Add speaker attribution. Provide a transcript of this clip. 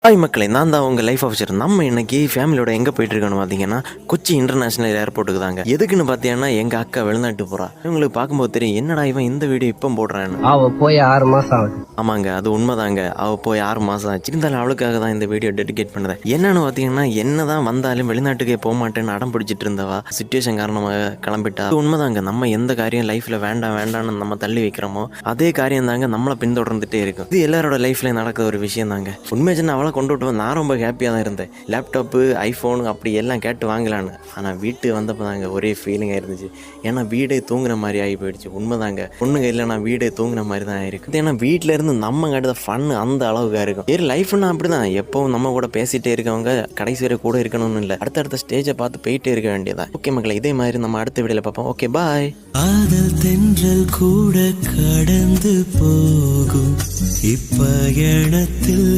Speaker 1: Hi மக்களே, நான் தான் உங்கள் லைஃப் ஆஃபீஸர். நம்ம இன்னைக்கு ஃபேமிலியோட எங்கே போயிட்டு இருக்கோன்னு பார்த்தீங்கன்னா கொச்சி இன்டர்நேஷனல் ஏர்போர்ட்டுக்கு தாங்க. எதுக்குன்னு பார்த்தீங்கன்னா எங்கள் அக்கா வெளிநாட்டு போகிறா. இவங்களுக்கு பார்க்கும்போது தெரியும் என்னடா இவன் இந்த வீடியோ இப்போ போடுறான்னு.
Speaker 2: அவள் போய் 6 மாதம் ஆகுது.
Speaker 1: ஆமாங்க, அது உண்மைதாங்க. அவள் போய் 6 மாதம் ஆச்சு. இருந்தாலும் அவளுக்காக தான் இந்த வீடியோ டெடிகேட் பண்ணுறேன். என்னன்னு பார்த்தீங்கன்னா என்ன தான் வந்தாலும் வெளிநாட்டுக்கே போக மாட்டேன்னு அடம் பிடிச்சிட்டு இருந்தவா சிச்சுவேஷன் காரணமாக கிளம்பிட்டா. அது உண்மைதாங்க. நம்ம எந்த காரியம் லைஃப்பில் வேண்டாம்னு நம்ம தள்ளி வைக்கிறோமோ அதே காரியம் தாங்க நம்மளை பின்தொடர்ந்துட்டே இருக்கும். இது எல்லாரோட லைஃப்லேயும் நடக்கிற ஒரு விஷயம் தாங்க. உண்மையை அவளை கொண்டு விட்டு நான் ரொம்ப ஹாப்பியாக தான் இருந்தேன். லேப்டாப்பு, ஐஃபோனு அப்படி எல்லாம் கேட்டு வாங்கலான்னு. ஆனால் வீட்டு வந்தப்போ தாங்க ஒரே ஃபீலிங்காக இருந்துச்சு. ஏன்னா வீடே தூங்குற மாதிரி ஆகி போயிடுச்சு. உண்மைதாங்க, பொண்ணுங்க இல்லைனா வீடே தூங்குற மாதிரி தான் இருக்குது. ஏன்னா வீட்டில் இருந்து நம்ம கட்டுத ஃபன் அந்த அளவுக்கு இருக்கும். வேறு லைஃப்னா அப்படி தான். எப்பவும் நம்ம கூட பேசிகிட்டே இருக்கவங்க கடைசி வரை கூட இருக்கணும்னு இல்லை, அடுத்தடுத்த ஸ்டேஜை பார்த்து போயிட்டே இருக்க வேண்டியதான். ஓகே மக்களை, இதே மாதிரி நம்ம அடுத்த வீடியோவில் பார்ப்போம். ஓகே, பாய்.
Speaker 3: காதல் தென்றல் கூட கடந்து போகும் இப்பயணத்தில்